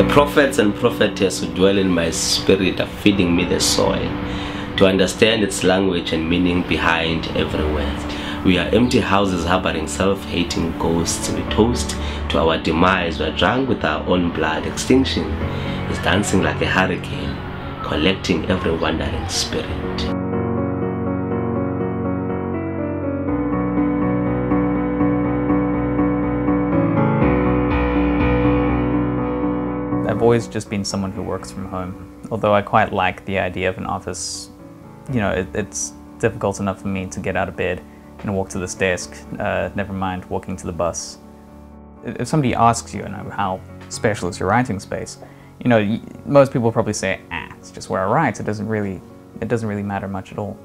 The prophets and prophetess who dwell in my spirit are feeding me the soil to understand its language and meaning behind every word. We are empty houses harboring self-hating ghosts. We toast to our demise. We are drunk with our own blood. Extinction is dancing like a hurricane, collecting every wandering spirit. I've always just been someone who works from home, although I quite like the idea of an office. You know, it's difficult enough for me to get out of bed and walk to this desk, never mind walking to the bus. If somebody asks you, how special is your writing space, you know, most people probably say, it's just where I write. It doesn't really matter much at all.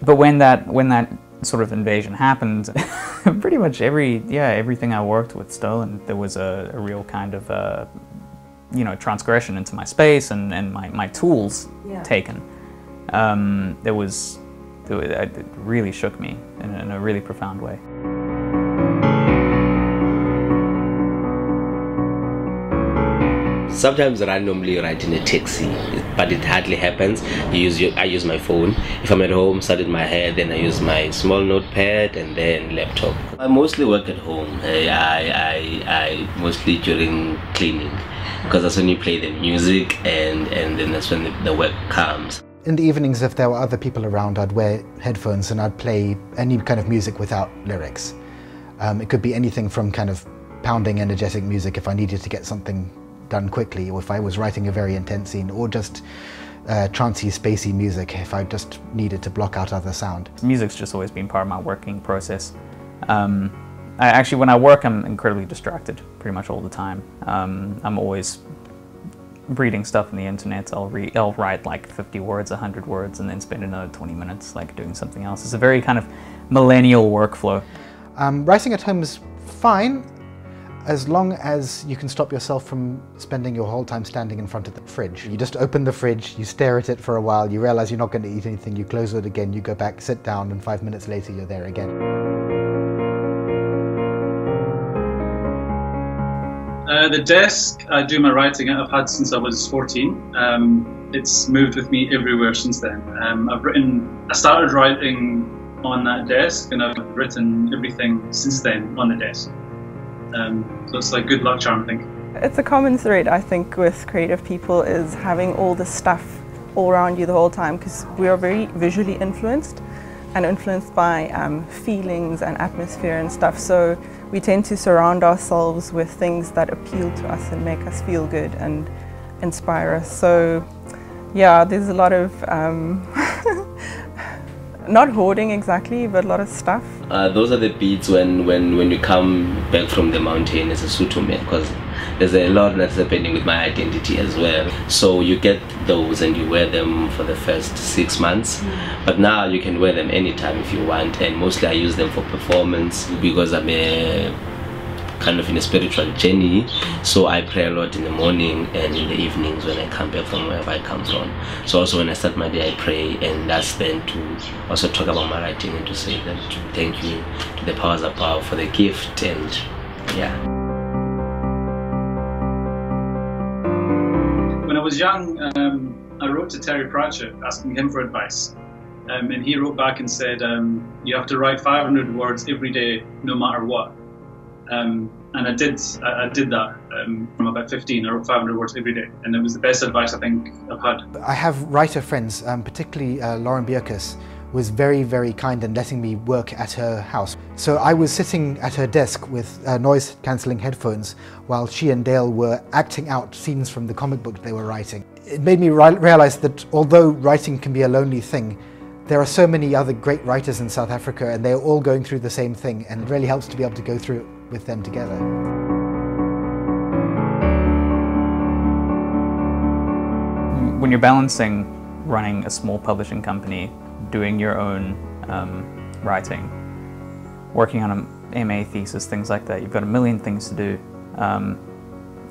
But when that sort of invasion happened, pretty much everything I worked with stolen. There was a real kind of transgression into my space and my tools taken. It really shook me in a really profound way. Sometimes randomly you write in a taxi, but it hardly happens. I use my phone. If I'm at home, start in my head, then I use my small notepad and then laptop. I mostly work at home. I mostly during cleaning, because that's when you play the music and then that's when the work comes. In the evenings, if there were other people around, I'd wear headphones and I'd play any kind of music without lyrics. It could be anything from kind of pounding, energetic music if I needed to get something done quickly, or if I was writing a very intense scene, or just trancey, spacey music if I just needed to block out other sound. Music's just always been part of my working process. Actually, when I work, I'm incredibly distracted pretty much all the time. I'm always reading stuff on the internet. I'll write like 50 words, 100 words, and then spend another 20 minutes like doing something else. It's a very kind of millennial workflow. Writing at home is fine, as long as you can stop yourself from spending your whole time standing in front of the fridge. You just open the fridge, you stare at it for a while, you realize you're not going to eat anything, you close it again, you go back, sit down, and 5 minutes later you're there again. The desk I do my writing at, I've had since I was 14. It's moved with me everywhere since then. I started writing on that desk, and I've written everything since then on the desk. So it's like good luck charm, I think. It's a common thread, I think, with creative people, is having all the stuff all around you the whole time, because we are very visually influenced and influenced by feelings and atmosphere and stuff. So we tend to surround ourselves with things that appeal to us and make us feel good and inspire us. So yeah, there's a lot of not hoarding exactly, but a lot of stuff. Those are the beats when you come back from the mountain as a Sotho man, because there's a lot that's happening with my identity as well. So you get those and you wear them for the first 6 months, but now you can wear them anytime if you want, and mostly I use them for performance because I'm kind of in a spiritual journey, so I pray a lot in the morning and in the evenings when I come back from wherever I come from. So also when I start my day I pray, and that's then to also talk about my writing and to say that thank you to the powers above for the gift. And yeah. When I was young, I wrote to Terry Pratchett asking him for advice, and he wrote back and said you have to write 500 words every day no matter what. And I did that from about 15. I wrote 500 words every day, and it was the best advice I think I've had. I have writer friends, particularly Lauren Bierkus, was very, very kind in letting me work at her house. So I was sitting at her desk with noise-cancelling headphones while she and Dale were acting out scenes from the comic book they were writing. It made me realize that although writing can be a lonely thing, there are so many other great writers in South Africa, and they're all going through the same thing, and it really helps to be able to go through it with them together. When you're balancing running a small publishing company, doing your own writing, working on an MA thesis, things like that, you've got a million things to do.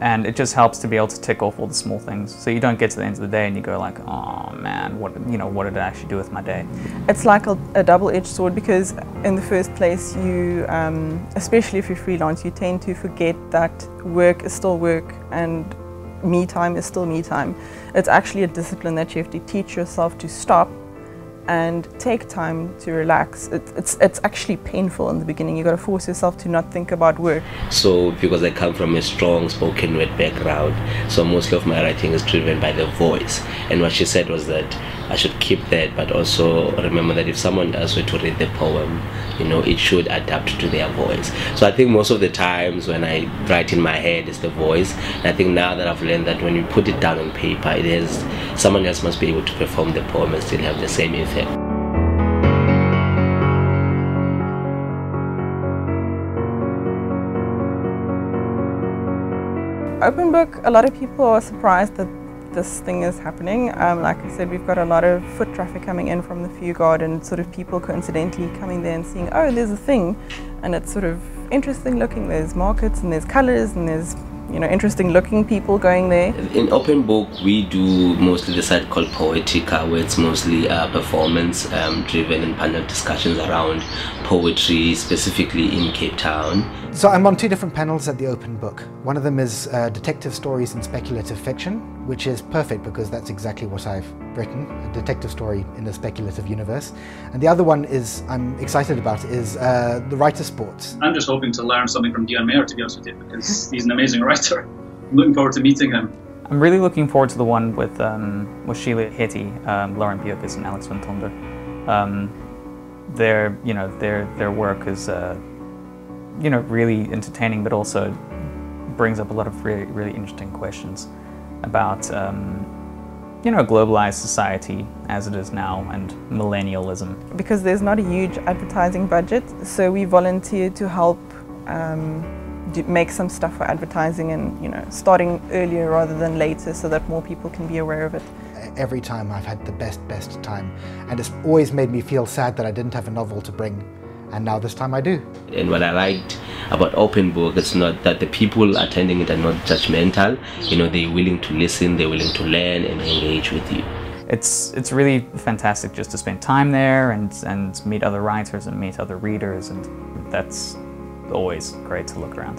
And it just helps to be able to tick off all the small things, so you don't get to the end of the day and you go like, oh man, what did I actually do with my day? It's like a double-edged sword, because in the first place you, especially if you're freelance, you tend to forget that work is still work, and me time is still me time. It's actually a discipline that you have to teach yourself to stop and take time to relax. It's actually painful in the beginning. You got to force yourself to not think about work. So because I come from a strong spoken word background, so most of my writing is driven by the voice. And what she said was that I should keep that, but also remember that if someone else were to read the poem, it should adapt to their voice. So I think most of the times when I write in my head, it's the voice. And I think now that I've learned that when you put it down on paper, someone else must be able to perform the poem and still have the same effect. Open book, a lot of people are surprised that this thing is happening. Like I said, we've got a lot of foot traffic coming in from the Few Garden, sort of people coincidentally coming there and seeing, oh, there's a thing, and it's sort of interesting looking. There's markets and there's colors and there's interesting looking people going there. In Open Book, we do mostly the side called Poetica, where it's mostly performance driven and panel discussions around poetry, specifically in Cape Town. So I'm on 2 different panels at the Open Book. One of them is detective stories and speculative fiction, which is perfect because that's exactly what I've written, a detective story in a speculative universe. And the other one I'm excited about is the writer sports. I'm just hoping to learn something from Dion Mayer, to be honest with you, because he's an amazing writer. I'm looking forward to meeting him. I'm really looking forward to the one with Sheila Hetty, Lauren Bierkes and Alex van Tonder. Their work is really entertaining, but also brings up a lot of really interesting questions about globalized society as it is now and millennialism. Because there's not a huge advertising budget, so we volunteered to help make some stuff for advertising and starting earlier rather than later so that more people can be aware of it. Every time I've had the best time, and it's always made me feel sad that I didn't have a novel to bring. And now this time I do. And what I liked about Open Book, it's not that the people attending it are not judgmental. They're willing to listen, they're willing to learn and engage with you. It's really fantastic just to spend time there and meet other writers and meet other readers, and that's always great to look around.